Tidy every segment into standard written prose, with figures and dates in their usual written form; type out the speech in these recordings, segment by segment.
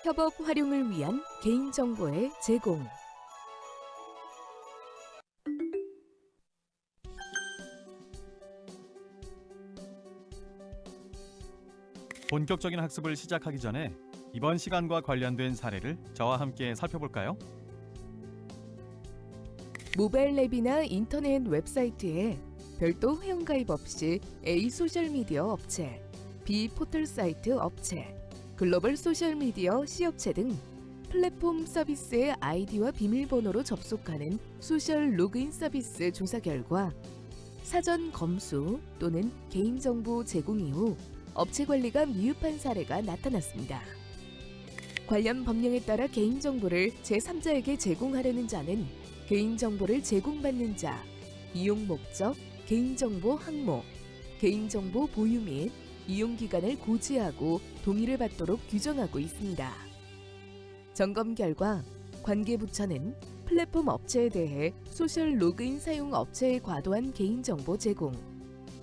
협업 활용을 위한 개인정보의 제공. 본격적인 학습을 시작하기 전에 이번 시간과 관련된 사례를 저와 함께 살펴볼까요? 모바일 앱이나 인터넷 웹사이트에 별도 회원가입 없이 A 소셜미디어 업체, B 포털 사이트 업체, 글로벌 소셜미디어 C 업체 등 플랫폼 서비스의 아이디와 비밀번호로 접속하는 소셜 로그인 서비스 조사 결과 사전 검수 또는 개인정보 제공 이후 업체 관리가 미흡한 사례가 나타났습니다. 관련 법령에 따라 개인정보를 제3자에게 제공하려는 자는 개인정보를 제공받는 자, 이용 목적, 개인정보 항목, 개인정보 보유 및 이용기간을 고지하고 동의를 받도록 규정하고 있습니다. 점검 결과 관계부처는 플랫폼 업체에 대해 소셜 로그인 사용 업체의 과도한 개인정보 제공,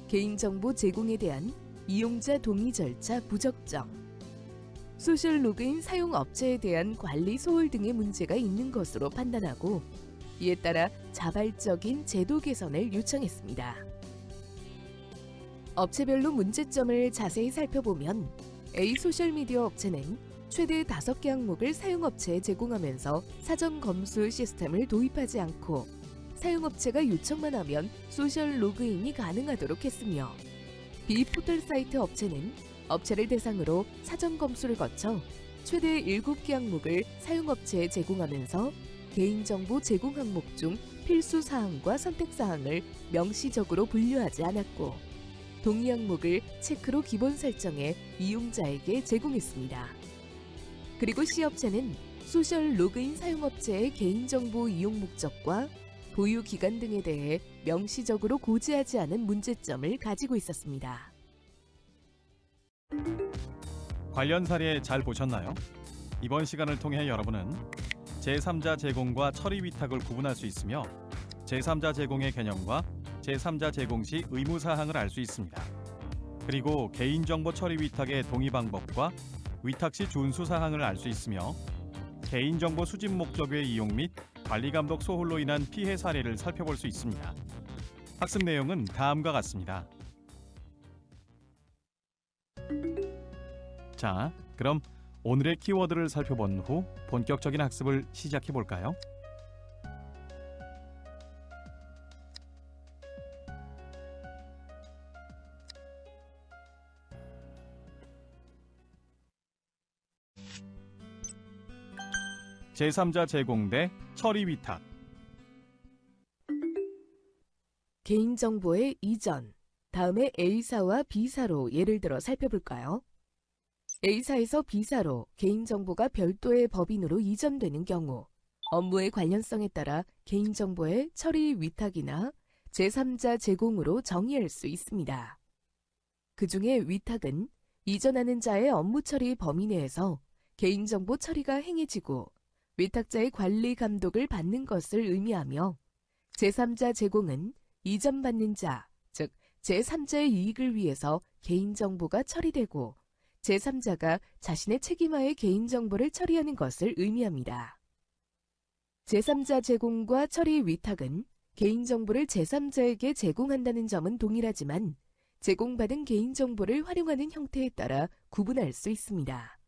개인정보 제공에 대한 이용자 동의 절차 부적정, 소셜 로그인 사용 업체에 대한 관리 소홀 등의 문제가 있는 것으로 판단하고 이에 따라 자발적인 제도 개선을 요청했습니다. 업체별로 문제점을 자세히 살펴보면 A 소셜미디어 업체는 최대 5개 항목을 사용업체에 제공하면서 사전 검수 시스템을 도입하지 않고 사용업체가 요청만 하면 소셜 로그인이 가능하도록 했으며 B 포털 사이트 업체는 업체를 대상으로 사전 검수를 거쳐 최대 7개 항목을 사용업체에 제공하면서 개인정보 제공 항목 중 필수 사항과 선택 사항을 명시적으로 분류하지 않았고 동의 항목을 체크로 기본 설정해 이용자에게 제공했습니다. 그리고 C업체는 소셜 로그인 사용업체의 개인정보 이용 목적과 보유 기간 등에 대해 명시적으로 고지하지 않은 문제점을 가지고 있었습니다. 관련 사례 잘 보셨나요? 이번 시간을 통해 여러분은 제3자 제공과 처리 위탁을 구분할 수 있으며 제3자 제공의 개념과 제3자 제공 시 의무 사항을 알 수 있습니다. 그리고 개인정보 처리 위탁의 동의 방법과 위탁 시 준수 사항을 알 수 있으며 개인정보 수집 목적의 이용 및 관리 감독 소홀로 인한 피해 사례를 살펴볼 수 있습니다. 학습 내용은 다음과 같습니다. 자, 그럼 오늘의 키워드를 살펴본 후 본격적인 학습을 시작해 볼까요? 제3자 제공 대 처리 위탁. 개인정보의 이전, 다음에 A사와 B사로 예를 들어 살펴볼까요? A사에서 B사로 개인정보가 별도의 법인으로 이전되는 경우 업무의 관련성에 따라 개인정보의 처리 위탁이나 제3자 제공으로 정의할 수 있습니다. 그 중에 위탁은 이전하는 자의 업무 처리 범위 내에서 개인정보 처리가 행해지고 위탁자의 관리 감독을 받는 것을 의미하며 제3자 제공은 이전받는 자, 즉 제3자의 이익을 위해서 개인정보가 처리되고 제3자가 자신의 책임하에 개인정보를 처리하는 것을 의미합니다. 제3자 제공과 처리 위탁은 개인정보를 제3자에게 제공한다는 점은 동일하지만 제공받은 개인정보를 활용하는 형태에 따라 구분할 수 있습니다.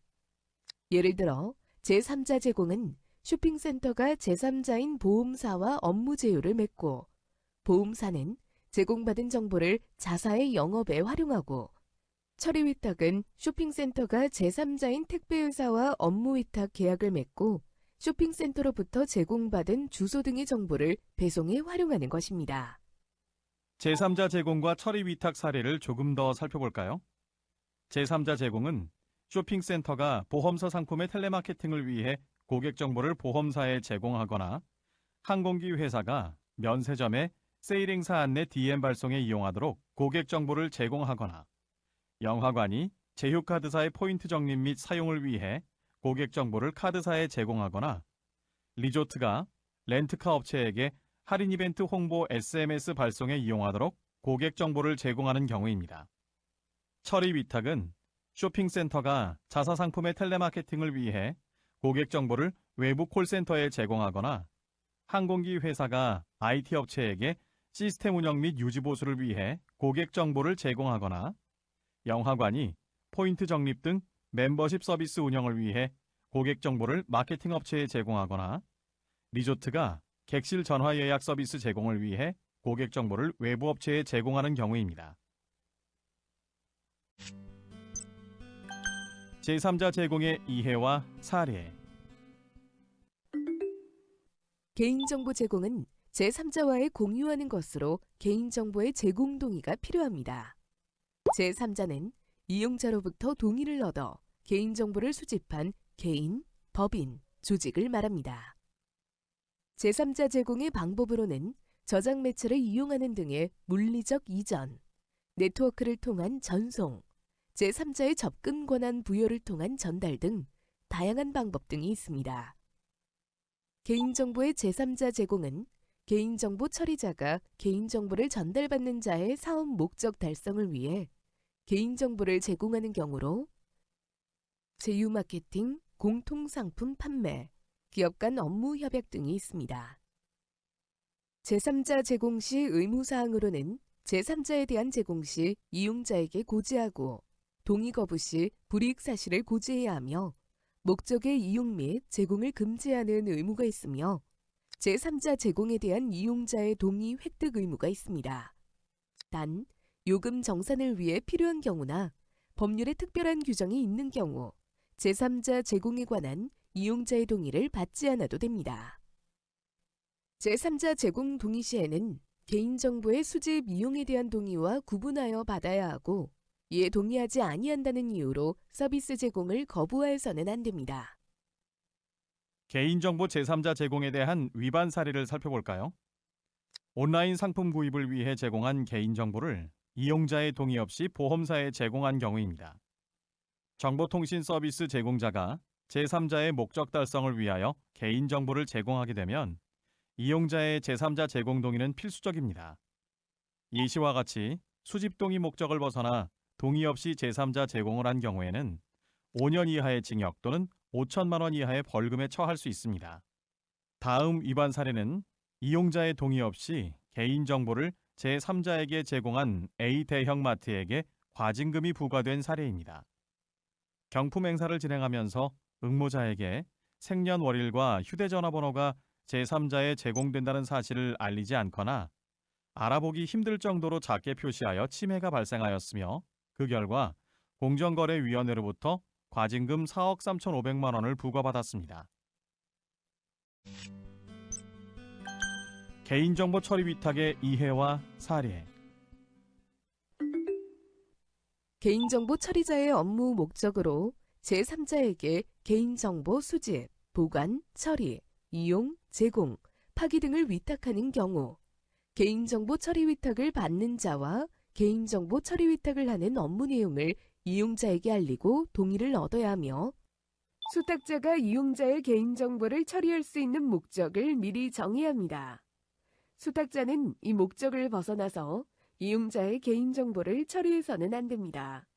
예를 들어 제3자 제공은 쇼핑센터가 제3자인 보험사와 업무 제휴를 맺고 보험사는 제공받은 정보를 자사의 영업에 활용하고 처리 위탁은 쇼핑센터가 제3자인 택배회사와 업무 위탁 계약을 맺고 쇼핑센터로부터 제공받은 주소 등의 정보를 배송에 활용하는 것입니다. 제3자 제공과 처리 위탁 사례를 조금 더 살펴볼까요? 제3자 제공은 쇼핑센터가 보험사 상품의 텔레마케팅을 위해 고객 정보를 보험사에 제공하거나 항공기 회사가 면세점에 세일 행사 안내 DM 발송에 이용하도록 고객 정보를 제공하거나 영화관이 제휴카드사의 포인트 적립 및 사용을 위해 고객 정보를 카드사에 제공하거나 리조트가 렌트카 업체에게 할인 이벤트 홍보 SMS 발송에 이용하도록 고객 정보를 제공하는 경우입니다. 처리 위탁은 쇼핑센터가 자사상품의 텔레마케팅을 위해 고객 정보를 외부 콜센터에 제공하거나 항공기 회사가 IT 업체에게 시스템 운영 및 유지 보수를 위해 고객 정보를 제공하거나 영화관이 포인트 적립 등 멤버십 서비스 운영을 위해 고객 정보를 마케팅 업체에 제공하거나 리조트가 객실 전화 예약 서비스 제공을 위해 고객 정보를 외부 업체에 제공하는 경우입니다. 제3자 제공의 이해와 사례. 개인정보 제공은 제3자와의 공유하는 것으로 개인정보의 제공 동의가 필요합니다. 제3자는 이용자로부터 동의를 얻어 개인정보를 수집한 개인, 법인, 조직을 말합니다. 제3자 제공의 방법으로는 저장 매체를 이용하는 등의 물리적 이전, 네트워크를 통한 전송, 제3자의 접근 권한 부여를 통한 전달 등 다양한 방법 등이 있습니다. 개인정보의 제3자 제공은 개인정보 처리자가 개인정보를 전달받는 자의 사업 목적 달성을 위해 개인정보를 제공하는 경우로 제휴마케팅, 공통상품 판매, 기업 간 업무 협약 등이 있습니다. 제3자 제공 시 의무사항으로는 제3자에 대한 제공 시 이용자에게 고지하고 동의 거부 시 불이익 사실을 고지해야 하며 목적의 이용 및 제공을 금지하는 의무가 있으며 제3자 제공에 대한 이용자의 동의 획득 의무가 있습니다. 단, 요금 정산을 위해 필요한 경우나 법률에 특별한 규정이 있는 경우 제3자 제공에 관한 이용자의 동의를 받지 않아도 됩니다. 제3자 제공 동의 시에는 개인정보의 수집 이용에 대한 동의와 구분하여 받아야 하고 이에 동의하지 아니한다는 이유로 서비스 제공을 거부하여서는 안 됩니다. 개인정보 제3자 제공에 대한 위반 사례를 살펴볼까요? 온라인 상품 구입을 위해 제공한 개인정보를 이용자의 동의 없이 보험사에 제공한 경우입니다. 정보통신 서비스 제공자가 제3자의 목적 달성을 위하여 개인정보를 제공하게 되면 이용자의 제3자 제공 동의는 필수적입니다. 이 시와 같이 수집 동의 목적을 벗어나 동의 없이 제3자 제공을 한 경우에는 5년 이하의 징역 또는 5천만 원 이하의 벌금에 처할 수 있습니다. 다음 위반 사례는 이용자의 동의 없이 개인정보를 제3자에게 제공한 A 대형 마트에게 과징금이 부과된 사례입니다. 경품 행사를 진행하면서 응모자에게 생년월일과 휴대전화번호가 제3자에 제공된다는 사실을 알리지 않거나 알아보기 힘들 정도로 작게 표시하여 침해가 발생하였으며 그 결과 공정거래위원회로부터 과징금 4억 3,500만 원을 부과받았습니다. 개인정보 처리 위탁의 이해와 사례. 개인정보 처리자의 업무 목적으로 제3자에게 개인정보 수집, 보관, 처리, 이용, 제공, 파기 등을 위탁하는 경우 개인정보 처리 위탁을 받는 자와 개인정보 처리 위탁을 하는 업무 내용을 이용자에게 알리고 동의를 얻어야 하며 수탁자가 이용자의 개인정보를 처리할 수 있는 목적을 미리 정해야 합니다. 수탁자는 이 목적을 벗어나서 이용자의 개인정보를 처리해서는 안 됩니다.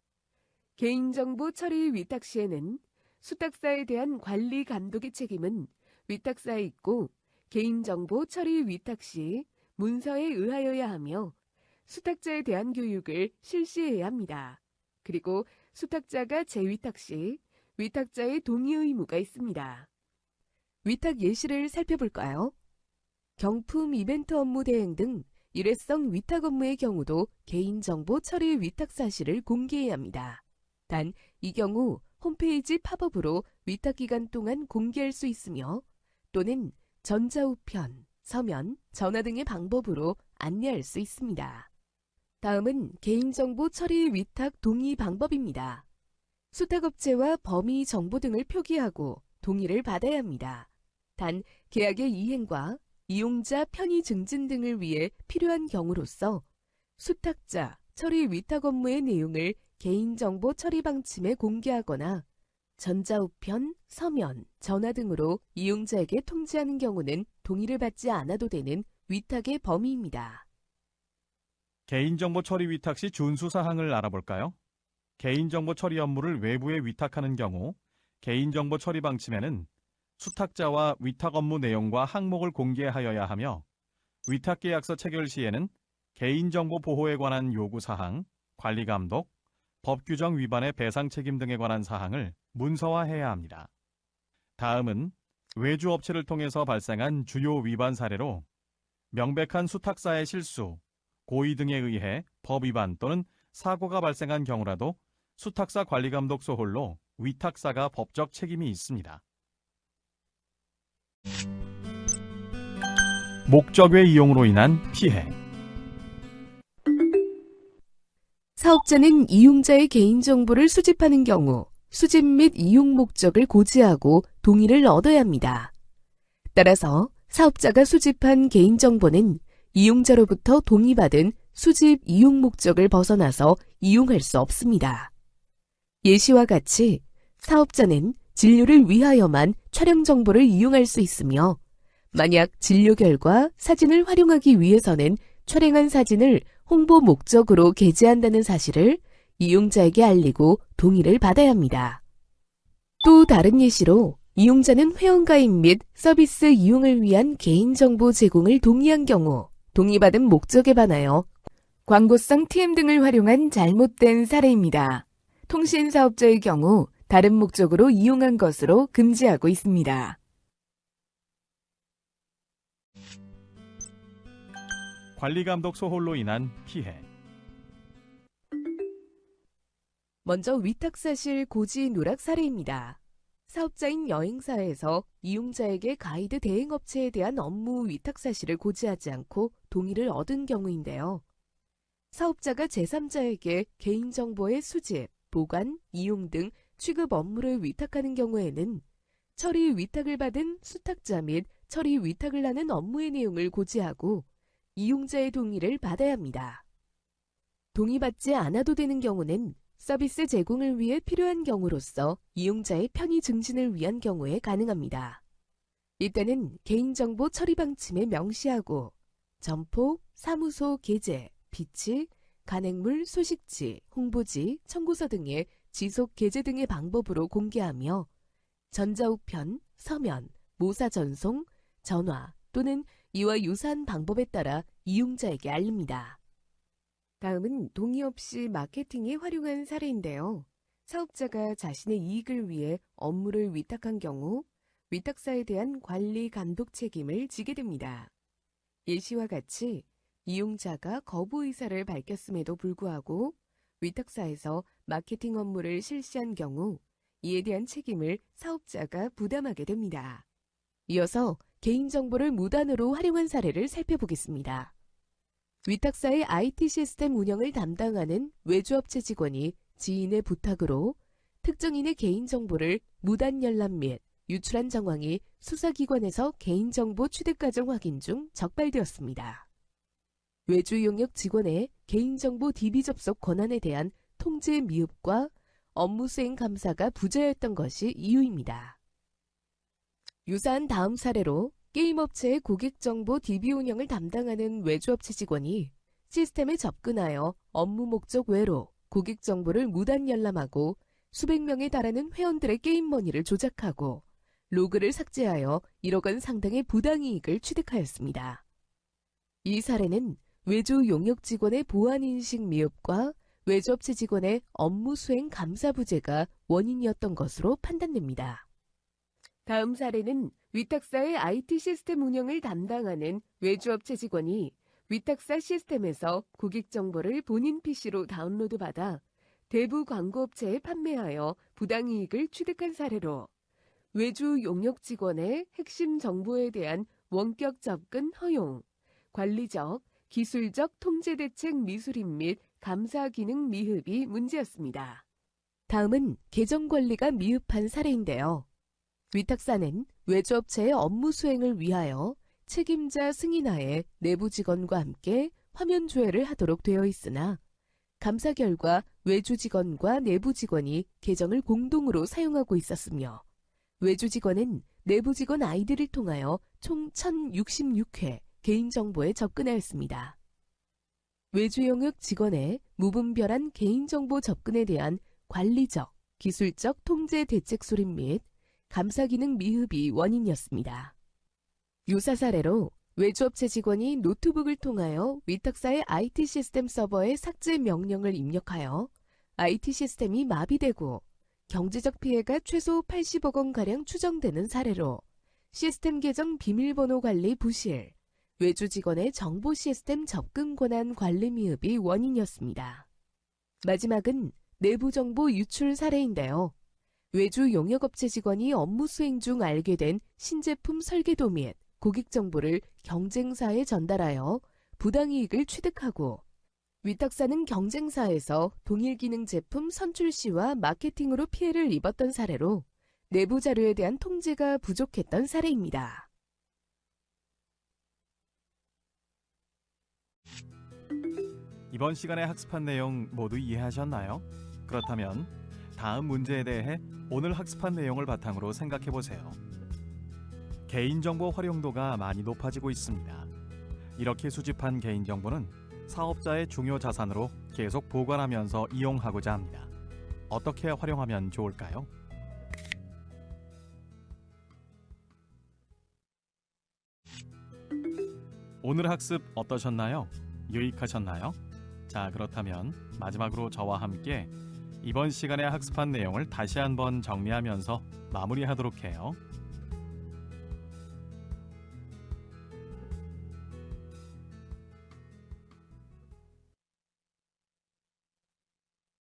개인정보 처리 위탁 시에는 수탁사에 대한 관리 감독의 책임은 위탁사에 있고 개인정보 처리 위탁 시 문서에 의하여야 하며 수탁자에 대한 교육을 실시해야 합니다. 그리고 수탁자가 재위탁 시 위탁자의 동의 의무가 있습니다. 위탁 예시를 살펴볼까요? 경품 이벤트 업무 대행 등 일회성 위탁 업무의 경우도 개인정보 처리 위탁 사실을 공개해야 합니다. 단, 이 경우 홈페이지 팝업으로 위탁 기간 동안 공개할 수 있으며 또는 전자우편, 서면, 전화 등의 방법으로 안내할 수 있습니다. 다음은 개인정보 처리 위탁 동의 방법입니다. 수탁업체와 범위 정보 등을 표기하고 동의를 받아야 합니다. 단, 계약의 이행과 이용자 편의 증진 등을 위해 필요한 경우로서 수탁자, 처리 위탁 업무의 내용을 개인정보 처리 방침에 공개하거나 전자우편, 서면, 전화 등으로 이용자에게 통지하는 경우는 동의를 받지 않아도 되는 위탁의 범위입니다. 개인정보 처리 위탁 시 준수 사항을 알아볼까요? 개인정보 처리 업무를 외부에 위탁하는 경우 개인정보 처리 방침에는 수탁자와 위탁 업무 내용과 항목을 공개하여야 하며 위탁계약서 체결 시에는 개인정보 보호에 관한 요구사항, 관리감독, 법규정 위반의 배상 책임 등에 관한 사항을 문서화해야 합니다. 다음은 외주업체를 통해서 발생한 주요 위반 사례로 명백한 수탁사의 실수, 고의 등에 의해 법위반 또는 사고가 발생한 경우라도 수탁사 관리감독 소홀로 위탁사가 법적 책임이 있습니다. 목적외 이용으로 인한 피해. 사업자는 이용자의 개인정보를 수집하는 경우 수집 및 이용 목적을 고지하고 동의를 얻어야 합니다. 따라서 사업자가 수집한 개인정보는 이용자로부터 동의받은 수집 이용 목적을 벗어나서 이용할 수 없습니다. 예시와 같이 사업자는 진료를 위하여만 촬영 정보를 이용할 수 있으며 만약 진료 결과 사진을 활용하기 위해서는 촬영한 사진을 홍보 목적으로 게재한다는 사실을 이용자에게 알리고 동의를 받아야 합니다. 또 다른 예시로 이용자는 회원가입 및 서비스 이용을 위한 개인정보 제공을 동의한 경우 동의받은 목적에 반하여 광고성 TM 등을 활용한 잘못된 사례입니다. 통신사업자의 경우 다른 목적으로 이용한 것으로 금지하고 있습니다. 관리감독 소홀로 인한 피해. 먼저 위탁사실 고지 누락 사례입니다. 사업자인 여행사에서 이용자에게 가이드 대행업체에 대한 업무 위탁사실을 고지하지 않고 동의를 얻은 경우인데요. 사업자가 제3자에게 개인정보의 수집, 보관, 이용 등 취급 업무를 위탁하는 경우에는 처리 위탁을 받은 수탁자 및 처리 위탁을 하는 업무의 내용을 고지하고 이용자의 동의를 받아야 합니다. 동의받지 않아도 되는 경우는 서비스 제공을 위해 필요한 경우로서 이용자의 편의 증진을 위한 경우에 가능합니다. 이때는 개인정보 처리 방침에 명시하고 점포, 사무소 게재, 비치, 간행물 소식지, 홍보지, 청구서 등의 지속 게재 등의 방법으로 공개하며 전자우편, 서면, 모사 전송, 전화 또는 이와 유사한 방법에 따라 이용자에게 알립니다. 다음은 동의 없이 마케팅에 활용한 사례인데요. 사업자가 자신의 이익을 위해 업무를 위탁한 경우 위탁사에 대한 관리 감독 책임을 지게 됩니다. 예시와 같이 이용자가 거부 의사를 밝혔음에도 불구하고 위탁사에서 마케팅 업무를 실시한 경우 이에 대한 책임을 사업자가 부담하게 됩니다. 이어서 개인정보를 무단으로 활용한 사례를 살펴보겠습니다. 위탁사의 IT 시스템 운영을 담당하는 외주업체 직원이 지인의 부탁으로 특정인의 개인정보를 무단 열람 및 유출한 정황이 수사기관에서 개인정보 취득 과정 확인 중 적발되었습니다. 외주 용역 직원의 개인정보 DB 접속 권한에 대한 통제 미흡과 업무 수행 감사가 부재였던 것이 이유입니다. 유사한 다음 사례로 게임업체의 고객정보 DB 운영을 담당하는 외주업체 직원이 시스템에 접근하여 업무 목적 외로 고객정보를 무단 열람하고 수백 명에 달하는 회원들의 게임머니를 조작하고 로그를 삭제하여 1억 원 상당의 부당이익을 취득하였습니다. 이 사례는 외주 용역 직원의 보안인식 미흡과 외주업체 직원의 업무 수행 감사 부재가 원인이었던 것으로 판단됩니다. 다음 사례는 위탁사의 IT 시스템 운영을 담당하는 외주업체 직원이 위탁사 시스템에서 고객 정보를 본인 PC로 다운로드받아 대부 광고업체에 판매하여 부당이익을 취득한 사례로 외주 용역 직원의 핵심 정보에 대한 원격 접근 허용, 관리적, 기술적 통제 대책 미수립 및 감사 기능 미흡이 문제였습니다. 다음은 계정 관리가 미흡한 사례인데요. 위탁사는 외주업체의 업무 수행을 위하여 책임자 승인하에 내부 직원과 함께 화면 조회를 하도록 되어 있으나 감사 결과 외주 직원과 내부 직원이 계정을 공동으로 사용하고 있었으며 외주 직원은 내부 직원 아이디를 통하여 총 1066회 개인정보에 접근하였습니다. 외주 용역 직원의 무분별한 개인정보 접근에 대한 관리적, 기술적 통제 대책 수립 및 감사 기능 미흡이 원인이었습니다. 유사 사례로 외주업체 직원이 노트북을 통하여 위탁사의 IT 시스템 서버에 삭제 명령을 입력하여 IT 시스템이 마비되고 경제적 피해가 최소 80억 원가량 추정되는 사례로 시스템 계정 비밀번호 관리 부실, 외주 직원의 정보 시스템 접근 권한 관리 미흡이 원인이었습니다. 마지막은 내부 정보 유출 사례인데요. 외주 용역업체 직원이 업무 수행 중 알게 된 신제품 설계도 및 고객 정보를 경쟁사에 전달하여 부당이익을 취득하고 위탁사는 경쟁사에서 동일 기능 제품 선출 시와 마케팅으로 피해를 입었던 사례로 내부 자료에 대한 통제가 부족했던 사례입니다. 이번 시간에 학습한 내용 모두 이해하셨나요? 그렇다면 다음 문제에 대해 오늘 학습한 내용을 바탕으로 생각해 보세요. 개인정보 활용도가 많이 높아지고 있습니다. 이렇게 수집한 개인정보는 사업자의 중요 자산으로 계속 보관하면서 이용하고자 합니다. 어떻게 활용하면 좋을까요? 오늘 학습 어떠셨나요? 유익하셨나요? 자, 그렇다면 마지막으로 저와 함께 이번 시간에 학습한 내용을 다시 한번 정리하면서 마무리하도록 해요.